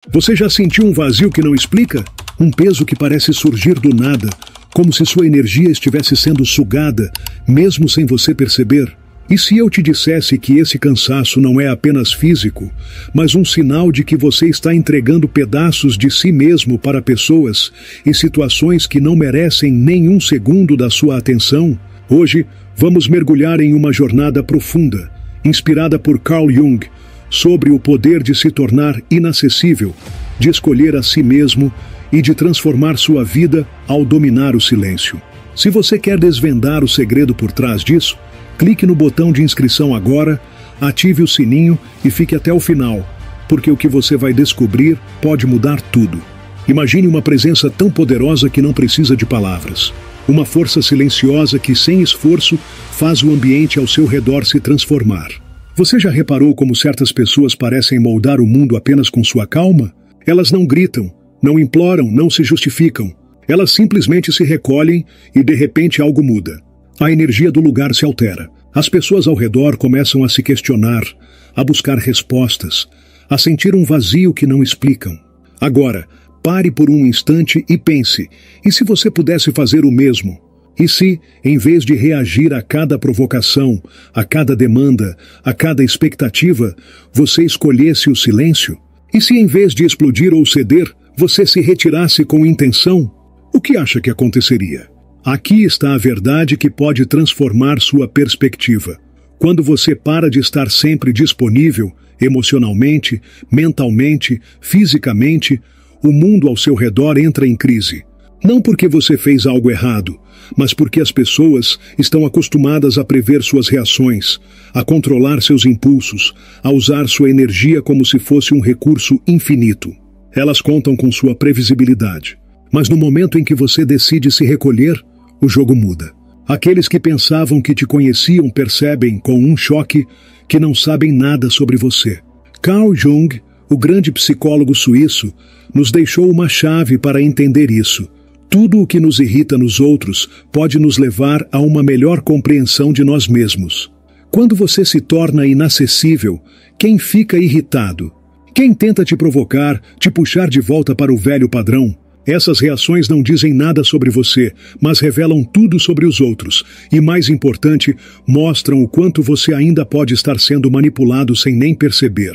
Você já sentiu um vazio que não explica? Um peso que parece surgir do nada, como se sua energia estivesse sendo sugada, mesmo sem você perceber? E se eu te dissesse que esse cansaço não é apenas físico, mas um sinal de que você está entregando pedaços de si mesmo para pessoas e situações que não merecem nenhum segundo da sua atenção? Hoje, vamos mergulhar em uma jornada profunda, inspirada por Carl Jung, sobre o poder de se tornar inacessível, de escolher a si mesmo e de transformar sua vida ao dominar o silêncio. Se você quer desvendar o segredo por trás disso, clique no botão de inscrição agora, ative o sininho e fique até o final, porque o que você vai descobrir pode mudar tudo. Imagine uma presença tão poderosa que não precisa de palavras. Uma força silenciosa que, sem esforço, faz o ambiente ao seu redor se transformar. Você já reparou como certas pessoas parecem moldar o mundo apenas com sua calma? Elas não gritam, não imploram, não se justificam. Elas simplesmente se recolhem e, de repente, algo muda. A energia do lugar se altera. As pessoas ao redor começam a se questionar, a buscar respostas, a sentir um vazio que não explicam. Agora, pare por um instante e pense, e se você pudesse fazer o mesmo? E se, em vez de reagir a cada provocação, a cada demanda, a cada expectativa, você escolhesse o silêncio? E se, em vez de explodir ou ceder, você se retirasse com intenção? O que acha que aconteceria? Aqui está a verdade que pode transformar sua perspectiva. Quando você para de estar sempre disponível, emocionalmente, mentalmente, fisicamente, o mundo ao seu redor entra em crise. Não porque você fez algo errado, mas porque as pessoas estão acostumadas a prever suas reações, a controlar seus impulsos, a usar sua energia como se fosse um recurso infinito. Elas contam com sua previsibilidade. Mas no momento em que você decide se recolher, o jogo muda. Aqueles que pensavam que te conheciam percebem, com um choque, que não sabem nada sobre você. Carl Jung, o grande psicólogo suíço, nos deixou uma chave para entender isso. Tudo o que nos irrita nos outros pode nos levar a uma melhor compreensão de nós mesmos. Quando você se torna inacessível, quem fica irritado? Quem tenta te provocar, te puxar de volta para o velho padrão? Essas reações não dizem nada sobre você, mas revelam tudo sobre os outros. E, mais importante, mostram o quanto você ainda pode estar sendo manipulado sem nem perceber.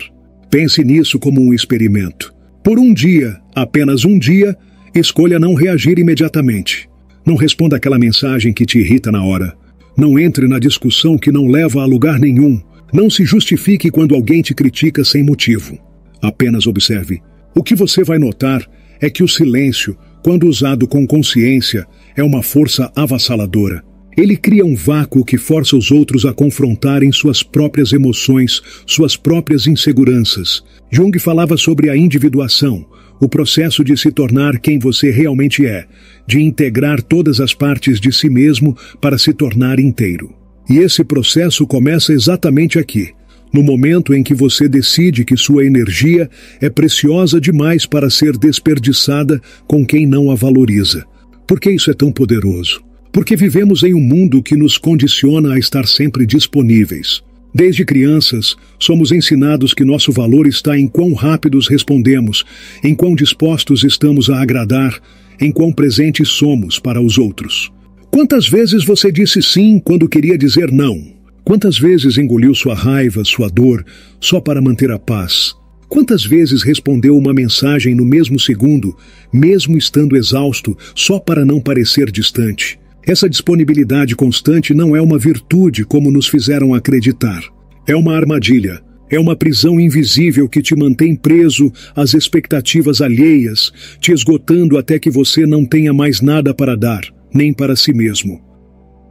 Pense nisso como um experimento. Por um dia, apenas um dia, escolha não reagir imediatamente. Não responda aquela mensagem que te irrita na hora. Não entre na discussão que não leva a lugar nenhum. Não se justifique quando alguém te critica sem motivo. Apenas observe. O que você vai notar é que o silêncio, quando usado com consciência, é uma força avassaladora. Ele cria um vácuo que força os outros a confrontarem suas próprias emoções, suas próprias inseguranças. Jung falava sobre a individuação, o processo de se tornar quem você realmente é, de integrar todas as partes de si mesmo para se tornar inteiro. E esse processo começa exatamente aqui, no momento em que você decide que sua energia é preciosa demais para ser desperdiçada com quem não a valoriza. Por que isso é tão poderoso? Porque vivemos em um mundo que nos condiciona a estar sempre disponíveis. Desde crianças, somos ensinados que nosso valor está em quão rápidos respondemos, em quão dispostos estamos a agradar, em quão presentes somos para os outros. Quantas vezes você disse sim quando queria dizer não? Quantas vezes engoliu sua raiva, sua dor, só para manter a paz? Quantas vezes respondeu uma mensagem no mesmo segundo, mesmo estando exausto, só para não parecer distante? Essa disponibilidade constante não é uma virtude como nos fizeram acreditar. É uma armadilha. É uma prisão invisível que te mantém preso às expectativas alheias, te esgotando até que você não tenha mais nada para dar, nem para si mesmo.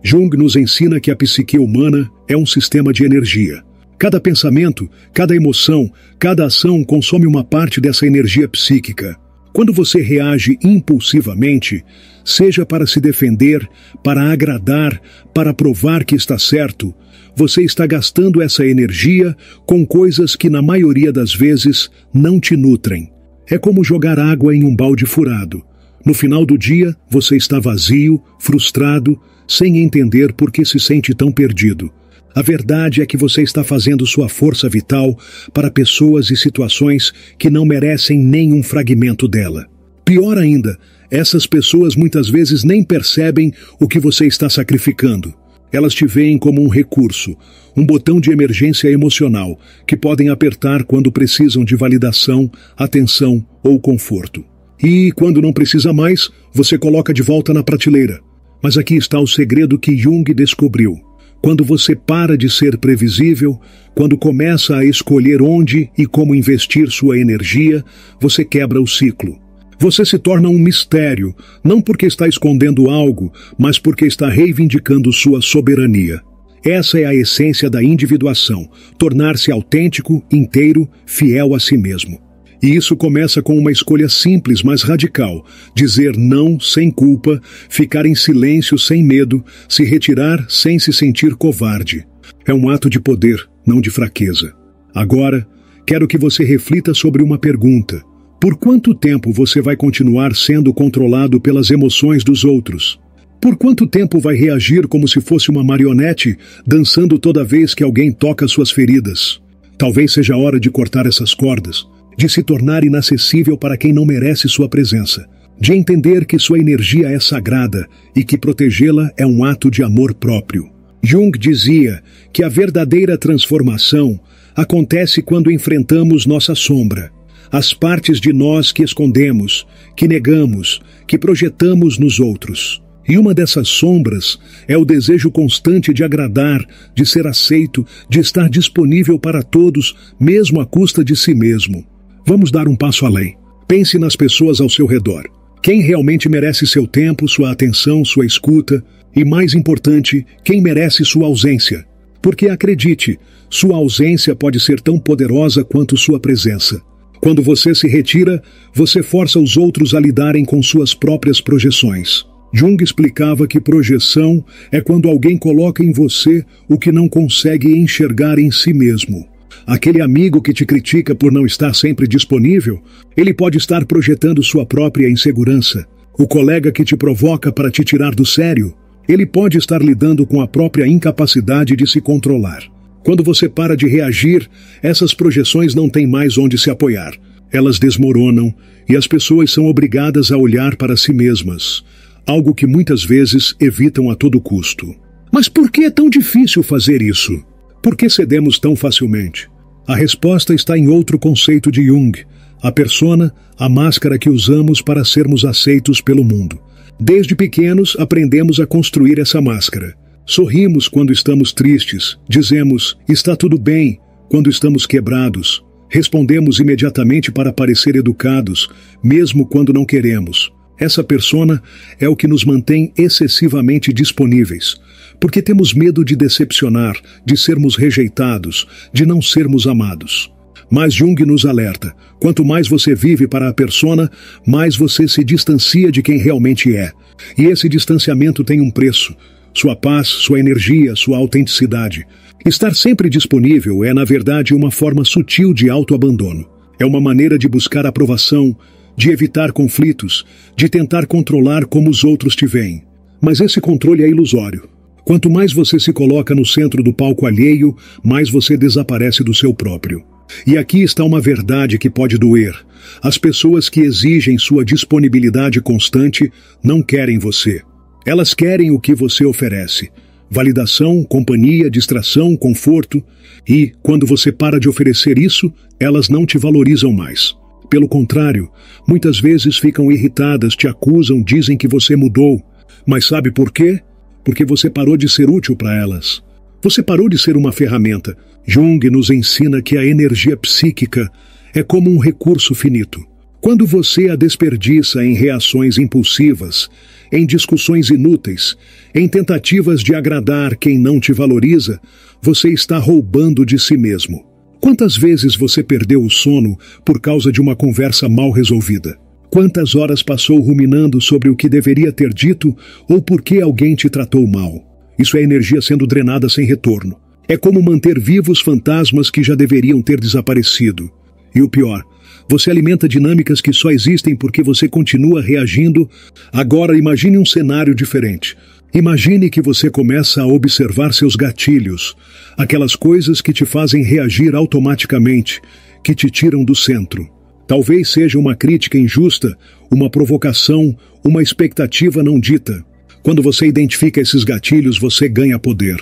Jung nos ensina que a psique humana é um sistema de energia. Cada pensamento, cada emoção, cada ação consome uma parte dessa energia psíquica. Quando você reage impulsivamente, seja para se defender, para agradar, para provar que está certo, você está gastando essa energia com coisas que na maioria das vezes não te nutrem. É como jogar água em um balde furado. No final do dia, você está vazio, frustrado, sem entender por que se sente tão perdido. A verdade é que você está fazendo sua força vital para pessoas e situações que não merecem nem um fragmento dela. Pior ainda, essas pessoas muitas vezes nem percebem o que você está sacrificando. Elas te veem como um recurso, um botão de emergência emocional que podem apertar quando precisam de validação, atenção ou conforto. E, quando não precisa mais, você coloca de volta na prateleira. Mas aqui está o segredo que Jung descobriu. Quando você para de ser previsível, quando começa a escolher onde e como investir sua energia, você quebra o ciclo. Você se torna um mistério, não porque está escondendo algo, mas porque está reivindicando sua soberania. Essa é a essência da individuação, tornar-se autêntico, inteiro, fiel a si mesmo. E isso começa com uma escolha simples, mas radical. Dizer não sem culpa, ficar em silêncio sem medo, se retirar sem se sentir covarde. É um ato de poder, não de fraqueza. Agora, quero que você reflita sobre uma pergunta. Por quanto tempo você vai continuar sendo controlado pelas emoções dos outros? Por quanto tempo vai reagir como se fosse uma marionete, dançando toda vez que alguém toca suas feridas? Talvez seja a hora de cortar essas cordas, de se tornar inacessível para quem não merece sua presença, de entender que sua energia é sagrada e que protegê-la é um ato de amor próprio. Jung dizia que a verdadeira transformação acontece quando enfrentamos nossa sombra, as partes de nós que escondemos, que negamos, que projetamos nos outros. E uma dessas sombras é o desejo constante de agradar, de ser aceito, de estar disponível para todos, mesmo à custa de si mesmo. Vamos dar um passo além. Pense nas pessoas ao seu redor. Quem realmente merece seu tempo, sua atenção, sua escuta? E mais importante, quem merece sua ausência? Porque acredite, sua ausência pode ser tão poderosa quanto sua presença. Quando você se retira, você força os outros a lidarem com suas próprias projeções. Jung explicava que projeção é quando alguém coloca em você o que não consegue enxergar em si mesmo. Aquele amigo que te critica por não estar sempre disponível, ele pode estar projetando sua própria insegurança. O colega que te provoca para te tirar do sério, ele pode estar lidando com a própria incapacidade de se controlar. Quando você para de reagir, essas projeções não têm mais onde se apoiar. Elas desmoronam e as pessoas são obrigadas a olhar para si mesmas, algo que muitas vezes evitam a todo custo. Mas por que é tão difícil fazer isso? Por que cedemos tão facilmente? A resposta está em outro conceito de Jung, a persona, a máscara que usamos para sermos aceitos pelo mundo. Desde pequenos aprendemos a construir essa máscara. Sorrimos quando estamos tristes, dizemos, está tudo bem, quando estamos quebrados. Respondemos imediatamente para parecer educados, mesmo quando não queremos. Essa persona é o que nos mantém excessivamente disponíveis, porque temos medo de decepcionar, de sermos rejeitados, de não sermos amados. Mas Jung nos alerta, quanto mais você vive para a persona, mais você se distancia de quem realmente é. E esse distanciamento tem um preço. Sua paz, sua energia, sua autenticidade. Estar sempre disponível é, na verdade, uma forma sutil de autoabandono. É uma maneira de buscar aprovação, de evitar conflitos, de tentar controlar como os outros te veem. Mas esse controle é ilusório. Quanto mais você se coloca no centro do palco alheio, mais você desaparece do seu próprio. E aqui está uma verdade que pode doer. As pessoas que exigem sua disponibilidade constante não querem você. Elas querem o que você oferece. Validação, companhia, distração, conforto. E, quando você para de oferecer isso, elas não te valorizam mais. Pelo contrário, muitas vezes ficam irritadas, te acusam, dizem que você mudou. Mas sabe por quê? Porque você parou de ser útil para elas. Você parou de ser uma ferramenta. Jung nos ensina que a energia psíquica é como um recurso finito. Quando você a desperdiça em reações impulsivas, em discussões inúteis, em tentativas de agradar quem não te valoriza, você está roubando de si mesmo. Quantas vezes você perdeu o sono por causa de uma conversa mal resolvida? Quantas horas passou ruminando sobre o que deveria ter dito ou por que alguém te tratou mal? Isso é energia sendo drenada sem retorno. É como manter vivos fantasmas que já deveriam ter desaparecido. E o pior, você alimenta dinâmicas que só existem porque você continua reagindo. Agora imagine um cenário diferente. Imagine que você começa a observar seus gatilhos, aquelas coisas que te fazem reagir automaticamente, que te tiram do centro. Talvez seja uma crítica injusta, uma provocação, uma expectativa não dita. Quando você identifica esses gatilhos, você ganha poder.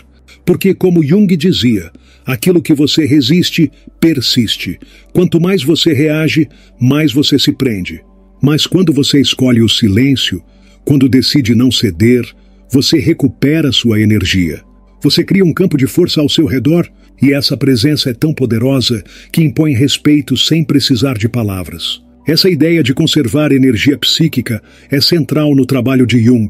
Porque, como Jung dizia, aquilo que você resiste, persiste. Quanto mais você reage, mais você se prende. Mas quando você escolhe o silêncio, quando decide não ceder, você recupera sua energia. Você cria um campo de força ao seu redor e essa presença é tão poderosa que impõe respeito sem precisar de palavras. Essa ideia de conservar energia psíquica é central no trabalho de Jung.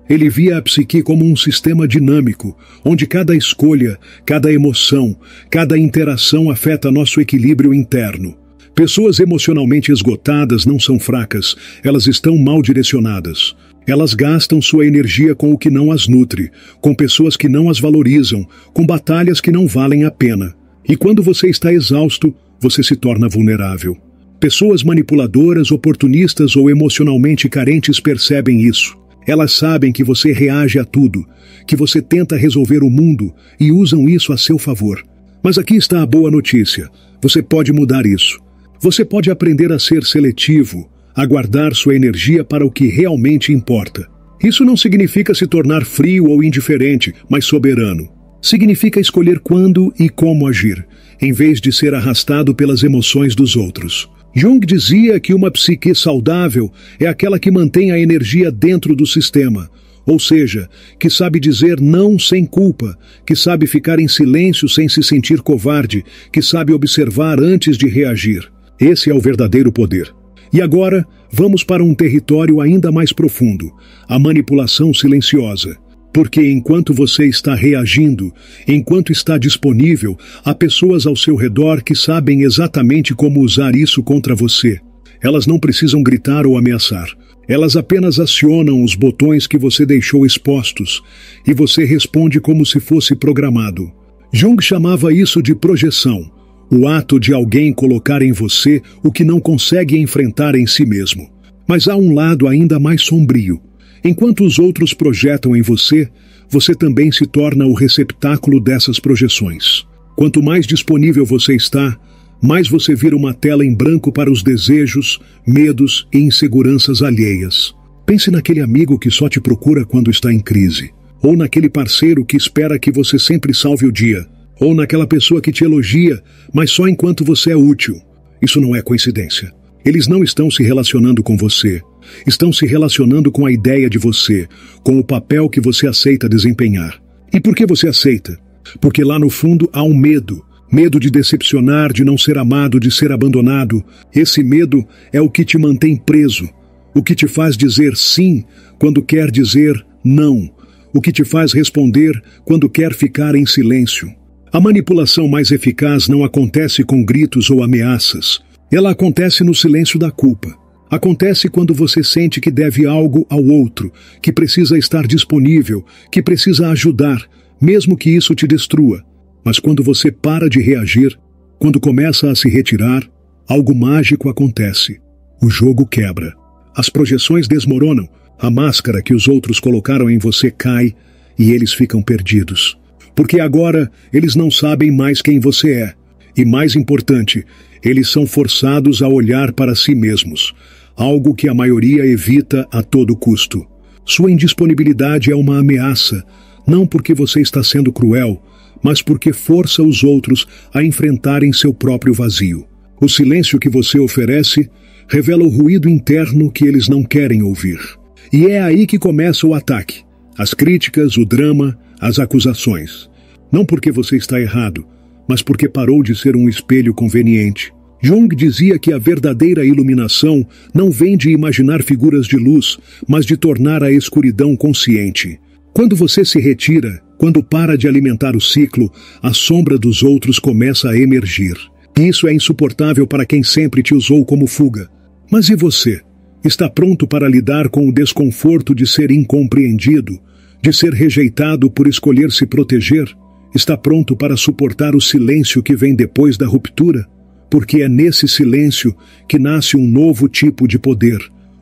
Ele via a psique como um sistema dinâmico, onde cada escolha, cada emoção, cada interação afeta nosso equilíbrio interno. Pessoas emocionalmente esgotadas não são fracas, elas estão mal direcionadas. Elas gastam sua energia com o que não as nutre, com pessoas que não as valorizam, com batalhas que não valem a pena. E quando você está exausto, você se torna vulnerável. Pessoas manipuladoras, oportunistas ou emocionalmente carentes percebem isso. Elas sabem que você reage a tudo, que você tenta resolver o mundo e usam isso a seu favor. Mas aqui está a boa notícia. Você pode mudar isso. Você pode aprender a ser seletivo, a guardar sua energia para o que realmente importa. Isso não significa se tornar frio ou indiferente, mas soberano. Significa escolher quando e como agir, em vez de ser arrastado pelas emoções dos outros. Jung dizia que uma psique saudável é aquela que mantém a energia dentro do sistema, ou seja, que sabe dizer não sem culpa, que sabe ficar em silêncio sem se sentir covarde, que sabe observar antes de reagir. Esse é o verdadeiro poder. E agora, vamos para um território ainda mais profundo, a manipulação silenciosa. Porque enquanto você está reagindo, enquanto está disponível, há pessoas ao seu redor que sabem exatamente como usar isso contra você. Elas não precisam gritar ou ameaçar. Elas apenas acionam os botões que você deixou expostos, e você responde como se fosse programado. Jung chamava isso de projeção. O ato de alguém colocar em você o que não consegue enfrentar em si mesmo. Mas há um lado ainda mais sombrio. Enquanto os outros projetam em você, você também se torna o receptáculo dessas projeções. Quanto mais disponível você está, mais você vira uma tela em branco para os desejos, medos e inseguranças alheias. Pense naquele amigo que só te procura quando está em crise. Ou naquele parceiro que espera que você sempre salve o dia. Ou naquela pessoa que te elogia, mas só enquanto você é útil. Isso não é coincidência. Eles não estão se relacionando com você. Estão se relacionando com a ideia de você, com o papel que você aceita desempenhar. E por que você aceita? Porque lá no fundo há um medo. Medo de decepcionar, de não ser amado, de ser abandonado. Esse medo é o que te mantém preso. O que te faz dizer sim quando quer dizer não. O que te faz responder quando quer ficar em silêncio. A manipulação mais eficaz não acontece com gritos ou ameaças. Ela acontece no silêncio da culpa. Acontece quando você sente que deve algo ao outro, que precisa estar disponível, que precisa ajudar, mesmo que isso te destrua. Mas quando você para de reagir, quando começa a se retirar, algo mágico acontece. O jogo quebra. As projeções desmoronam, a máscara que os outros colocaram em você cai e eles ficam perdidos. Porque agora eles não sabem mais quem você é. E mais importante, eles são forçados a olhar para si mesmos, algo que a maioria evita a todo custo. Sua indisponibilidade é uma ameaça, não porque você está sendo cruel, mas porque força os outros a enfrentarem seu próprio vazio. O silêncio que você oferece revela o ruído interno que eles não querem ouvir. E é aí que começa o ataque. As críticas, o drama, as acusações. Não porque você está errado, mas porque parou de ser um espelho conveniente. Jung dizia que a verdadeira iluminação não vem de imaginar figuras de luz, mas de tornar a escuridão consciente. Quando você se retira, quando para de alimentar o ciclo, a sombra dos outros começa a emergir. E isso é insuportável para quem sempre te usou como fuga. Mas e você? Está pronto para lidar com o desconforto de ser incompreendido, de ser rejeitado por escolher se proteger? Está pronto para suportar o silêncio que vem depois da ruptura? Porque é nesse silêncio que nasce um novo tipo de poder.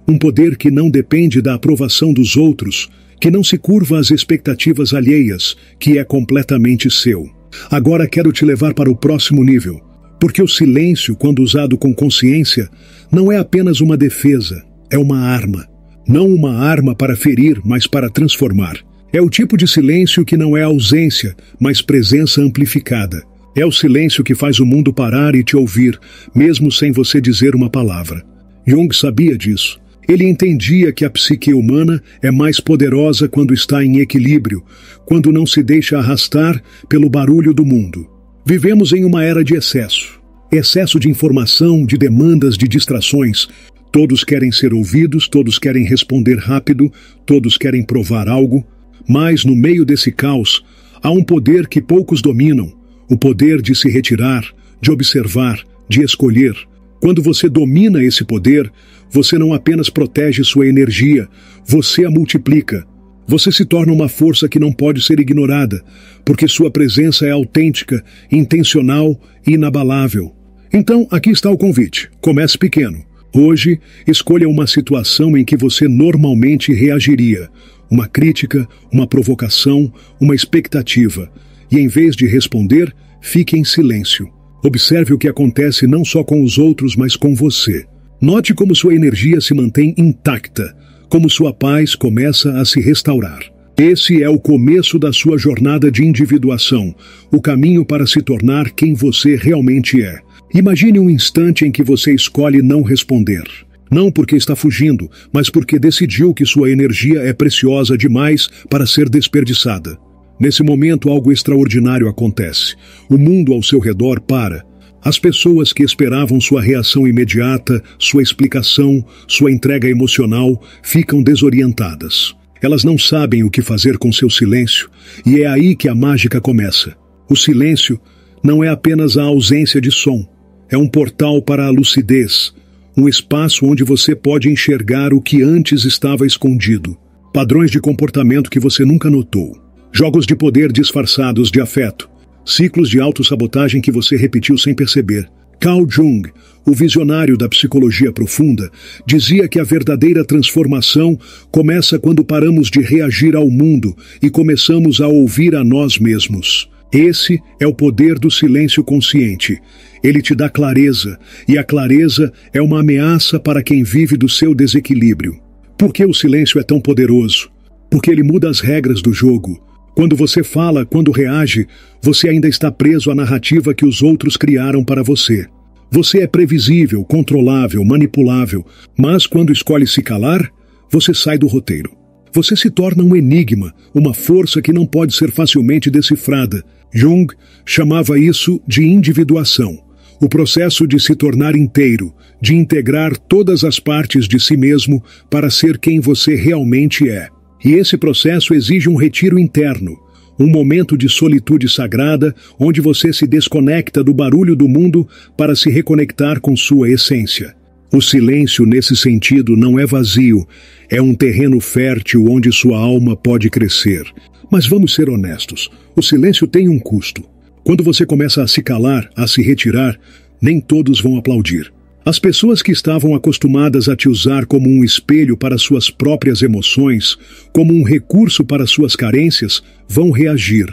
Um poder que não depende da aprovação dos outros, que não se curva às expectativas alheias, que é completamente seu. Agora quero te levar para o próximo nível, porque o silêncio, quando usado com consciência, não é apenas uma defesa, é uma arma. Não uma arma para ferir, mas para transformar. É o tipo de silêncio que não é ausência, mas presença amplificada. É o silêncio que faz o mundo parar e te ouvir, mesmo sem você dizer uma palavra. Jung sabia disso. Ele entendia que a psique humana é mais poderosa quando está em equilíbrio, quando não se deixa arrastar pelo barulho do mundo. Vivemos em uma era de excesso. Excesso de informação, de demandas, de distrações. Todos querem ser ouvidos, todos querem responder rápido, todos querem provar algo. Mas, no meio desse caos, há um poder que poucos dominam. O poder de se retirar, de observar, de escolher. Quando você domina esse poder, você não apenas protege sua energia, você a multiplica. Você se torna uma força que não pode ser ignorada, porque sua presença é autêntica, intencional e inabalável. Então, aqui está o convite. Comece pequeno. Hoje, escolha uma situação em que você normalmente reagiria. Uma crítica, uma provocação, uma expectativa. E em vez de responder, fique em silêncio. Observe o que acontece não só com os outros, mas com você. Note como sua energia se mantém intacta, como sua paz começa a se restaurar. Esse é o começo da sua jornada de individuação, o caminho para se tornar quem você realmente é. Imagine um instante em que você escolhe não responder. Não porque está fugindo, mas porque decidiu que sua energia é preciosa demais para ser desperdiçada. Nesse momento, algo extraordinário acontece. O mundo ao seu redor para. As pessoas que esperavam sua reação imediata, sua explicação, sua entrega emocional, ficam desorientadas. Elas não sabem o que fazer com seu silêncio, e é aí que a mágica começa. O silêncio não é apenas a ausência de som. É um portal para a lucidez, um espaço onde você pode enxergar o que antes estava escondido. Padrões de comportamento que você nunca notou. Jogos de poder disfarçados de afeto. Ciclos de autossabotagem que você repetiu sem perceber. Carl Jung, o visionário da psicologia profunda, dizia que a verdadeira transformação começa quando paramos de reagir ao mundo e começamos a ouvir a nós mesmos. Esse é o poder do silêncio consciente. Ele te dá clareza, e a clareza é uma ameaça para quem vive do seu desequilíbrio. Por que o silêncio é tão poderoso? Porque ele muda as regras do jogo. Quando você fala, quando reage, você ainda está preso à narrativa que os outros criaram para você. Você é previsível, controlável, manipulável, mas quando escolhe se calar, você sai do roteiro. Você se torna um enigma, uma força que não pode ser facilmente decifrada. Jung chamava isso de individuação. O processo de se tornar inteiro, de integrar todas as partes de si mesmo para ser quem você realmente é. E esse processo exige um retiro interno, um momento de solitude sagrada, onde você se desconecta do barulho do mundo para se reconectar com sua essência. O silêncio, nesse sentido, não é vazio, é um terreno fértil onde sua alma pode crescer. Mas vamos ser honestos, o silêncio tem um custo. Quando você começa a se calar, a se retirar, nem todos vão aplaudir. As pessoas que estavam acostumadas a te usar como um espelho para suas próprias emoções, como um recurso para suas carências, vão reagir.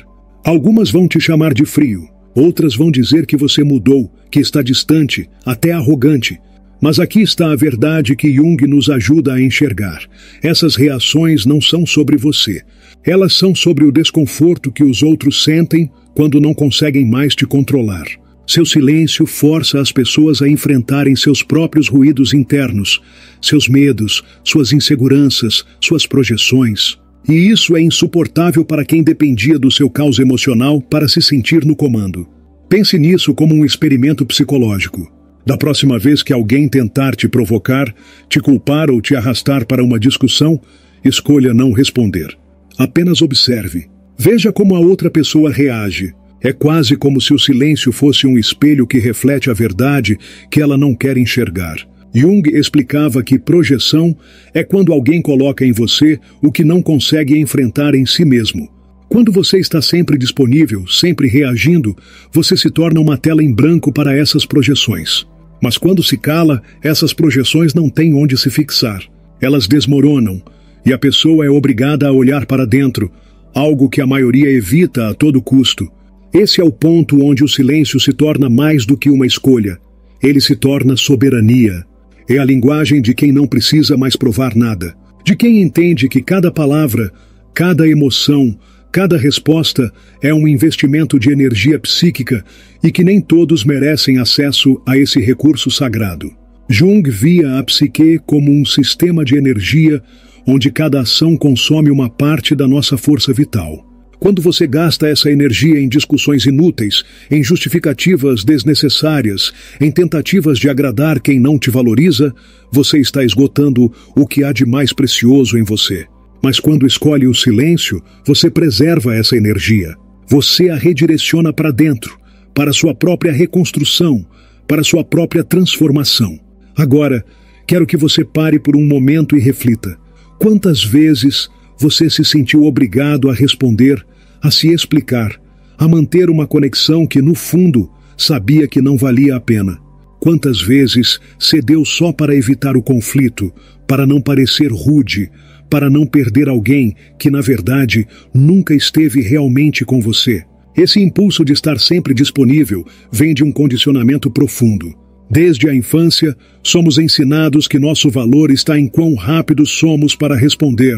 Algumas vão te chamar de frio, outras vão dizer que você mudou, que está distante, até arrogante. Mas aqui está a verdade que Jung nos ajuda a enxergar. Essas reações não são sobre você. Elas são sobre o desconforto que os outros sentem quando não conseguem mais te controlar. Seu silêncio força as pessoas a enfrentarem seus próprios ruídos internos, seus medos, suas inseguranças, suas projeções. E isso é insuportável para quem dependia do seu caos emocional para se sentir no comando. Pense nisso como um experimento psicológico. Da próxima vez que alguém tentar te provocar, te culpar ou te arrastar para uma discussão, escolha não responder. Apenas observe. Veja como a outra pessoa reage. É quase como se o silêncio fosse um espelho que reflete a verdade que ela não quer enxergar. Jung explicava que projeção é quando alguém coloca em você o que não consegue enfrentar em si mesmo. Quando você está sempre disponível, sempre reagindo, você se torna uma tela em branco para essas projeções. Mas quando se cala, essas projeções não têm onde se fixar. Elas desmoronam. e a pessoa é obrigada a olhar para dentro, algo que a maioria evita a todo custo. Esse é o ponto onde o silêncio se torna mais do que uma escolha. Ele se torna soberania. É a linguagem de quem não precisa mais provar nada, de quem entende que cada palavra, cada emoção, cada resposta é um investimento de energia psíquica e que nem todos merecem acesso a esse recurso sagrado. Jung via a psique como um sistema de energia onde cada ação consome uma parte da nossa força vital. Quando você gasta essa energia em discussões inúteis, em justificativas desnecessárias, em tentativas de agradar quem não te valoriza, você está esgotando o que há de mais precioso em você. Mas quando escolhe o silêncio, você preserva essa energia. Você a redireciona para dentro, para sua própria reconstrução, para sua própria transformação. Agora, quero que você pare por um momento e reflita. Quantas vezes você se sentiu obrigado a responder, a se explicar, a manter uma conexão que, no fundo, sabia que não valia a pena? Quantas vezes cedeu só para evitar o conflito, para não parecer rude, para não perder alguém que, na verdade, nunca esteve realmente com você? Esse impulso de estar sempre disponível vem de um condicionamento profundo. Desde a infância, somos ensinados que nosso valor está em quão rápidos somos para responder,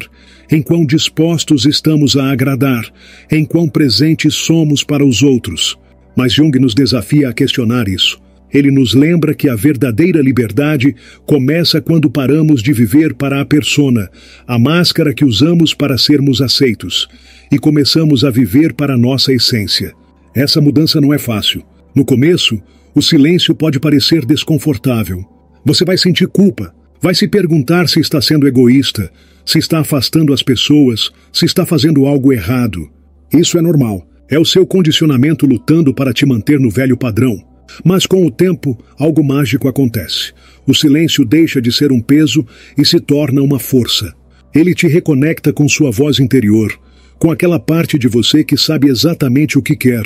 em quão dispostos estamos a agradar, em quão presentes somos para os outros. Mas Jung nos desafia a questionar isso. Ele nos lembra que a verdadeira liberdade começa quando paramos de viver para a persona, a máscara que usamos para sermos aceitos, e começamos a viver para a nossa essência. Essa mudança não é fácil. No começo, o silêncio pode parecer desconfortável. Você vai sentir culpa, vai se perguntar se está sendo egoísta, se está afastando as pessoas, se está fazendo algo errado. Isso é normal. É o seu condicionamento lutando para te manter no velho padrão. Mas com o tempo, algo mágico acontece. O silêncio deixa de ser um peso e se torna uma força. Ele te reconecta com sua voz interior, com aquela parte de você que sabe exatamente o que quer,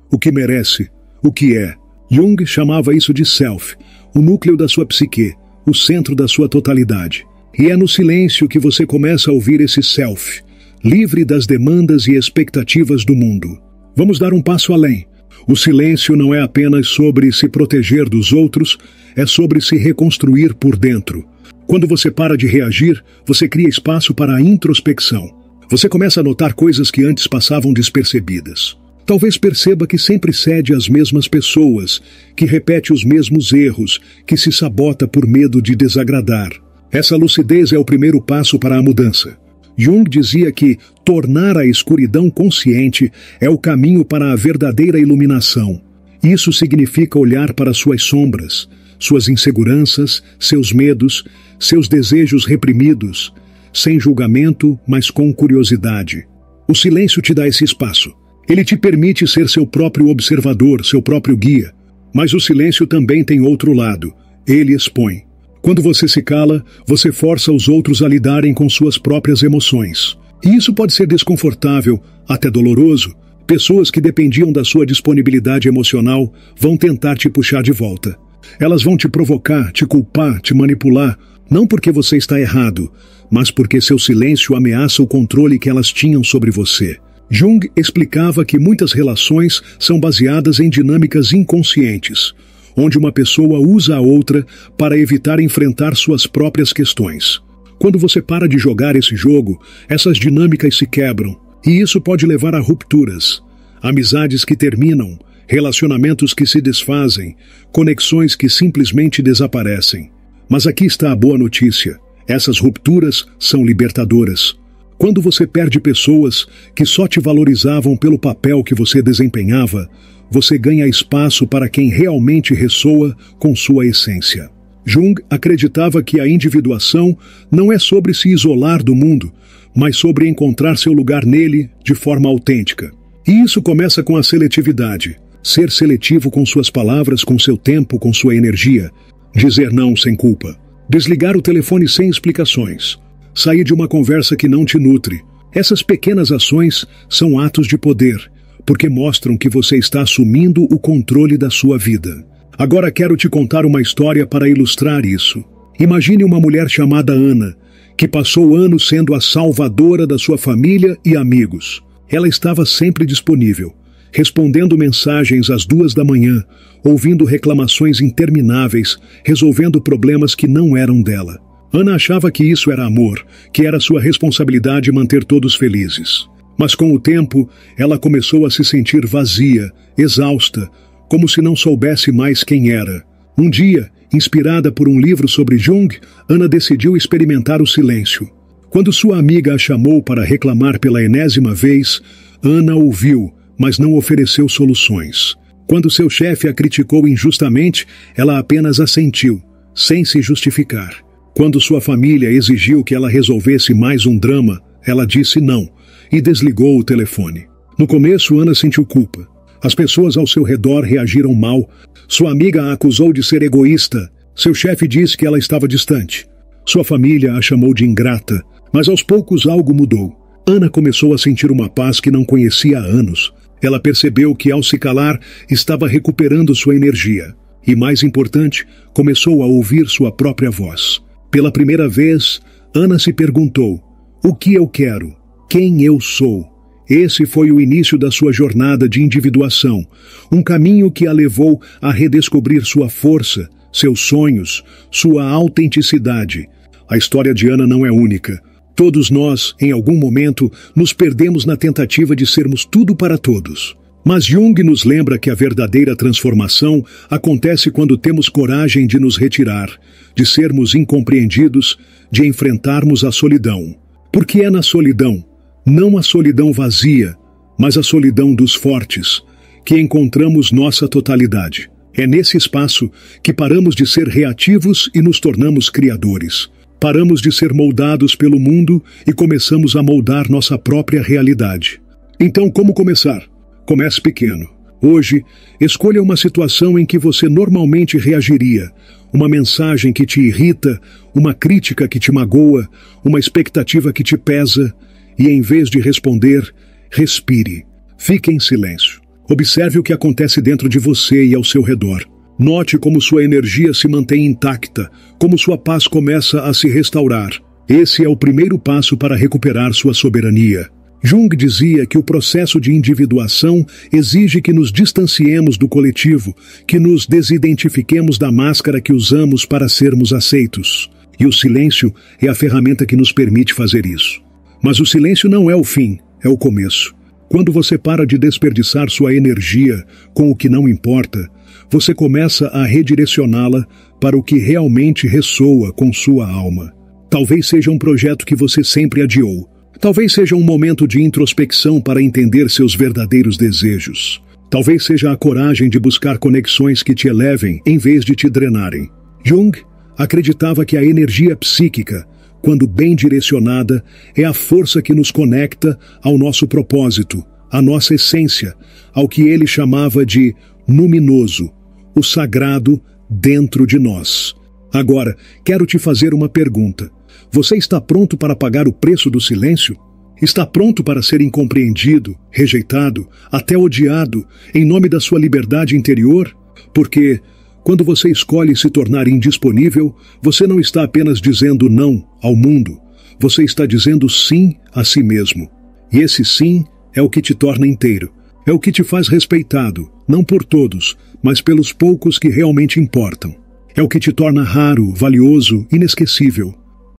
o que merece, o que é. Jung chamava isso de self, o núcleo da sua psique, o centro da sua totalidade. E é no silêncio que você começa a ouvir esse self, livre das demandas e expectativas do mundo. Vamos dar um passo além. O silêncio não é apenas sobre se proteger dos outros, é sobre se reconstruir por dentro. Quando você para de reagir, você cria espaço para a introspecção. Você começa a notar coisas que antes passavam despercebidas. Talvez perceba que sempre cede às mesmas pessoas, que repete os mesmos erros, que se sabota por medo de desagradar. Essa lucidez é o primeiro passo para a mudança. Jung dizia que tornar a escuridão consciente é o caminho para a verdadeira iluminação. Isso significa olhar para suas sombras, suas inseguranças, seus medos, seus desejos reprimidos, sem julgamento, mas com curiosidade. O silêncio te dá esse espaço. Ele te permite ser seu próprio observador, seu próprio guia. Mas o silêncio também tem outro lado. Ele expõe. Quando você se cala, você força os outros a lidarem com suas próprias emoções. E isso pode ser desconfortável, até doloroso. Pessoas que dependiam da sua disponibilidade emocional vão tentar te puxar de volta. Elas vão te provocar, te culpar, te manipular, não porque você está errado, mas porque seu silêncio ameaça o controle que elas tinham sobre você. Jung explicava que muitas relações são baseadas em dinâmicas inconscientes, onde uma pessoa usa a outra para evitar enfrentar suas próprias questões. Quando você para de jogar esse jogo, essas dinâmicas se quebram, e isso pode levar a rupturas, amizades que terminam, relacionamentos que se desfazem, conexões que simplesmente desaparecem. Mas aqui está a boa notícia: essas rupturas são libertadoras. Quando você perde pessoas que só te valorizavam pelo papel que você desempenhava, você ganha espaço para quem realmente ressoa com sua essência. Jung acreditava que a individuação não é sobre se isolar do mundo, mas sobre encontrar seu lugar nele de forma autêntica. E isso começa com a seletividade. Ser seletivo com suas palavras, com seu tempo, com sua energia. Dizer não sem culpa. Desligar o telefone sem explicações. Sair de uma conversa que não te nutre. Essas pequenas ações são atos de poder, porque mostram que você está assumindo o controle da sua vida. Agora quero te contar uma história para ilustrar isso. Imagine uma mulher chamada Ana, que passou anos sendo a salvadora da sua família e amigos. Ela estava sempre disponível, respondendo mensagens às 2 da manhã, ouvindo reclamações intermináveis, resolvendo problemas que não eram dela. Ana achava que isso era amor, que era sua responsabilidade manter todos felizes. Mas com o tempo, ela começou a se sentir vazia, exausta, como se não soubesse mais quem era. Um dia, inspirada por um livro sobre Jung, Ana decidiu experimentar o silêncio. Quando sua amiga a chamou para reclamar pela enésima vez, Ana ouviu, mas não ofereceu soluções. Quando seu chefe a criticou injustamente, ela apenas assentiu, sem se justificar. Quando sua família exigiu que ela resolvesse mais um drama, ela disse não e desligou o telefone. No começo, Ana sentiu culpa. As pessoas ao seu redor reagiram mal. Sua amiga a acusou de ser egoísta. Seu chefe disse que ela estava distante. Sua família a chamou de ingrata. Mas aos poucos algo mudou. Ana começou a sentir uma paz que não conhecia há anos. Ela percebeu que, ao se calar, estava recuperando sua energia. E, mais importante, começou a ouvir sua própria voz. Pela primeira vez, Ana se perguntou: o que eu quero? Quem eu sou? Esse foi o início da sua jornada de individuação, um caminho que a levou a redescobrir sua força, seus sonhos, sua autenticidade. A história de Ana não é única. Todos nós, em algum momento, nos perdemos na tentativa de sermos tudo para todos. Mas Jung nos lembra que a verdadeira transformação acontece quando temos coragem de nos retirar, de sermos incompreendidos, de enfrentarmos a solidão. Porque é na solidão, não a solidão vazia, mas a solidão dos fortes, que encontramos nossa totalidade. É nesse espaço que paramos de ser reativos e nos tornamos criadores. Paramos de ser moldados pelo mundo e começamos a moldar nossa própria realidade. Então, como começar? Comece pequeno. Hoje, escolha uma situação em que você normalmente reagiria, uma mensagem que te irrita, uma crítica que te magoa, uma expectativa que te pesa, e em vez de responder, respire. Fique em silêncio. Observe o que acontece dentro de você e ao seu redor. Note como sua energia se mantém intacta, como sua paz começa a se restaurar. Esse é o primeiro passo para recuperar sua soberania. Jung dizia que o processo de individuação exige que nos distanciemos do coletivo, que nos desidentifiquemos da máscara que usamos para sermos aceitos. E o silêncio é a ferramenta que nos permite fazer isso. Mas o silêncio não é o fim, é o começo. Quando você para de desperdiçar sua energia com o que não importa, você começa a redirecioná-la para o que realmente ressoa com sua alma. Talvez seja um projeto que você sempre adiou. Talvez seja um momento de introspecção para entender seus verdadeiros desejos. Talvez seja a coragem de buscar conexões que te elevem em vez de te drenarem. Jung acreditava que a energia psíquica, quando bem direcionada, é a força que nos conecta ao nosso propósito, à nossa essência, ao que ele chamava de luminoso, o sagrado dentro de nós. Agora, quero te fazer uma pergunta. Você está pronto para pagar o preço do silêncio? Está pronto para ser incompreendido, rejeitado, até odiado, em nome da sua liberdade interior? Porque, quando você escolhe se tornar indisponível, você não está apenas dizendo não ao mundo, você está dizendo sim a si mesmo. E esse sim é o que te torna inteiro, é o que te faz respeitado, não por todos, mas pelos poucos que realmente importam. É o que te torna raro, valioso, inesquecível.